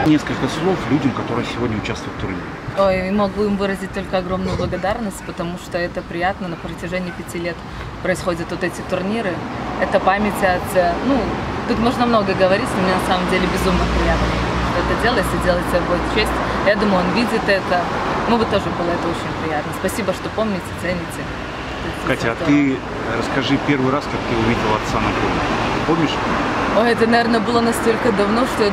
несколько слов людям, которые сегодня участвуют в турнире. Ой, могу им выразить только огромную благодарность, потому что это приятно. На протяжении 5 лет происходят вот эти турниры. Это память о отце. Ну, тут можно много говорить, но мне на самом деле безумно приятно, что это делается, делается будет честь. Я думаю, он видит это. Ему бы тоже было это очень приятно. Спасибо, что помните, цените. Катя, а ты расскажи первый раз, как ты увидела отца на поле. Помнишь? Ой, это, наверное, было настолько давно, что я,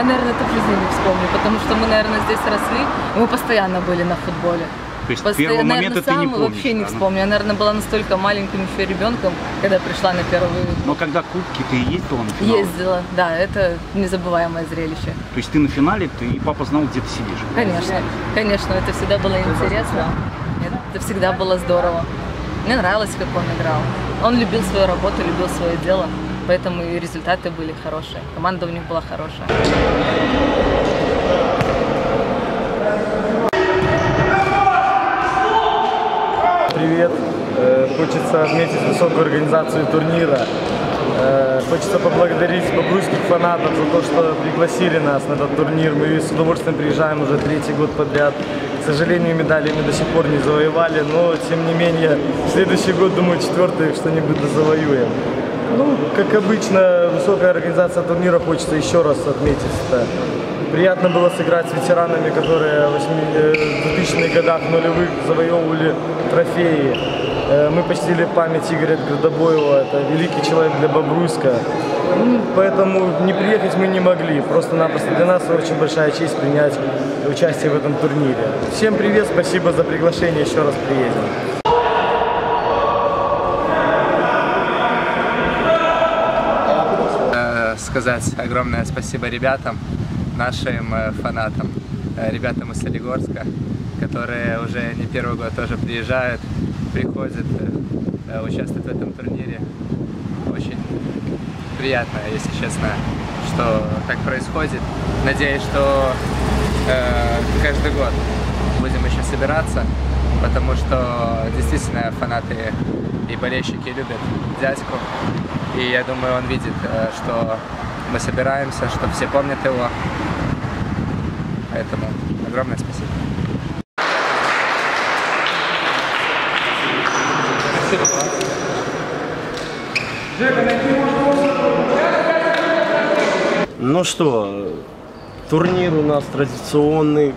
наверное, это в жизни не вспомню, потому что мы, наверное, здесь росли, и мы постоянно были на футболе. То есть первый момент ты не помнишь? Вообще не вспомню. Я, наверное, была настолько маленьким еще ребенком, когда пришла на первую. Но когда кубки, ты ездила на финал? Ездила, да, это незабываемое зрелище. То есть ты на финале, и папа знал, где ты сидишь? Конечно, конечно, это всегда было интересно, это всегда было здорово. Мне нравилось, как он играл. Он любил свою работу, любил свое дело, поэтому и результаты были хорошие. Команда у них была хорошая. Привет! Хочется отметить высокую организацию турнира. Хочется поблагодарить бобруйских фанатов за то, что пригласили нас на этот турнир. Мы с удовольствием приезжаем уже 3-й год подряд. К сожалению, медали мы до сих пор не завоевали, но тем не менее, в следующий год, думаю, 4-й что-нибудь завоюем. Ну, как обычно, высокая организация турнира, хочется еще раз отметить это. Приятно было сыграть с ветеранами, которые в 2000-х годах нулевых завоевывали трофеи. Мы почтили память Игоря Градобоева, это великий человек для Бобруйска. Поэтому не приехать мы не могли. Просто-напросто для нас очень большая честь принять участие в этом турнире. Всем привет, спасибо за приглашение, еще раз приедем. Сказать огромное спасибо ребятам, нашим фанатам, ребятам из Солигорска, которые уже не первый год тоже приезжают, приходят, участвуют в этом турнире. Очень приятно, если честно, что так происходит. Надеюсь, что каждый год будем еще собираться, потому что действительно фанаты и болельщики любят дядьку. И я думаю, он видит, что мы собираемся, что все помнят его. Поэтому огромное спасибо. Ну что, турнир у нас традиционный,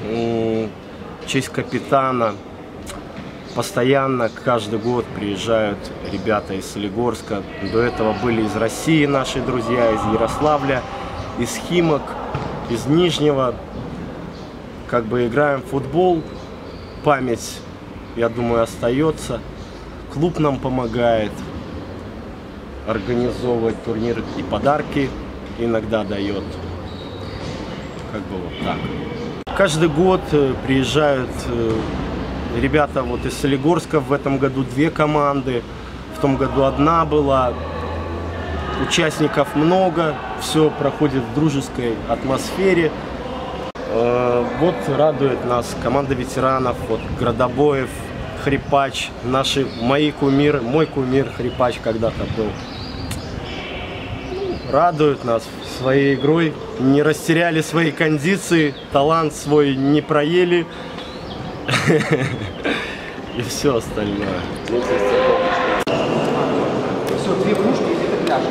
в честь капитана. Постоянно, каждый год приезжают ребята из Солигорска. До этого были из России наши друзья, из Ярославля, из Химок, из Нижнего. Как бы играем в футбол. Память, я думаю, остается. Клуб нам помогает организовывать турнир и подарки иногда дает. Как бы вот так. Каждый год приезжают ребята вот из Солигорска. В этом году 2 команды, в том году 1 была. Участников много, все проходит в дружеской атмосфере. Вот радует нас команда ветеранов, вот Градобоев, Хрипач, мои кумиры, мой кумир Хрипач когда-то был. Радуют нас своей игрой, не растеряли свои кондиции, талант свой не проели. И все остальное. Все, 2 кружки и где-то пляж.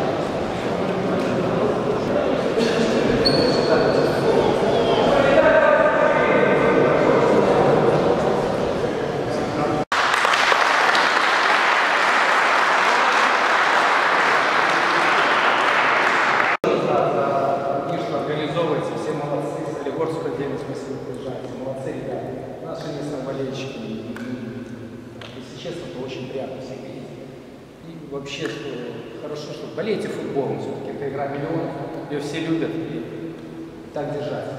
Организовывается, все молодцы, Солигорску отдельно спасибо, приезжаете, молодцы ребята, наши местные болельщики. Если честно, то очень приятно всех видеть. И вообще, что хорошо, что болеете футболом, все-таки это игра миллионов, ее все любят, и так держать.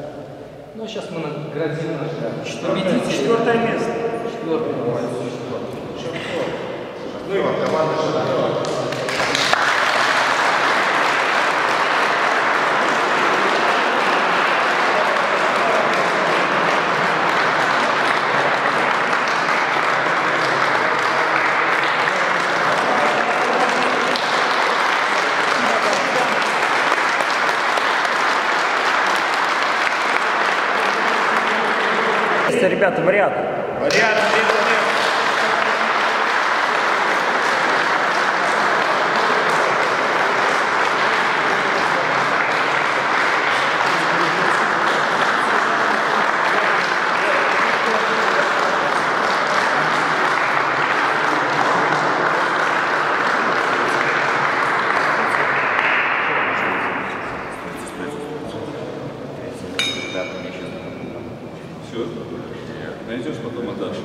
Ну а сейчас мы наградим наших победителей. 4-е место. 4-е, ну и команда Шарова. место, ребята, вариатор. Все, найдешь потом отдашь.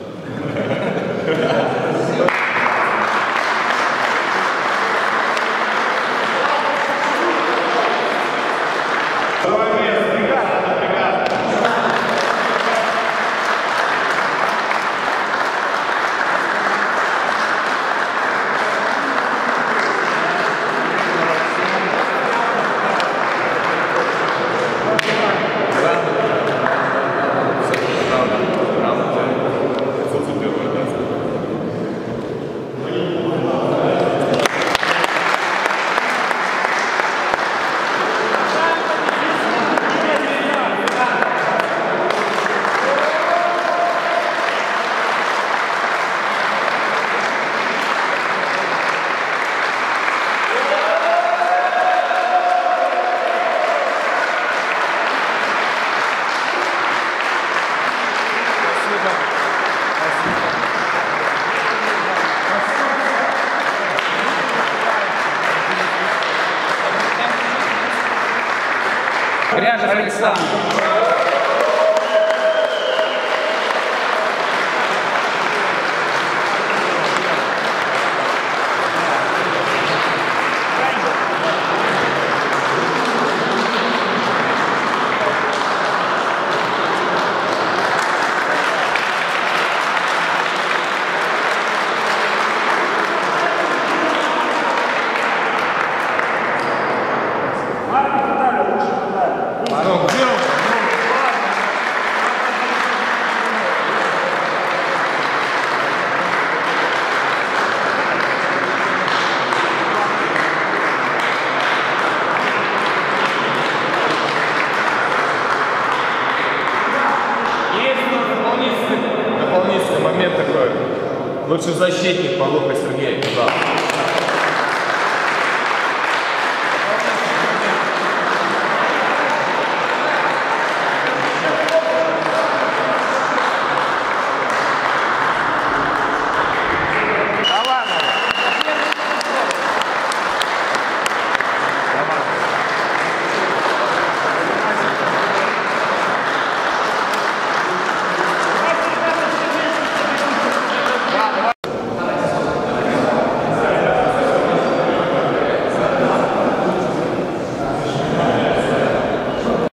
Гряжев Александр. Дополнительный момент такой. Лучший защитник Павлуха Сергей. Да.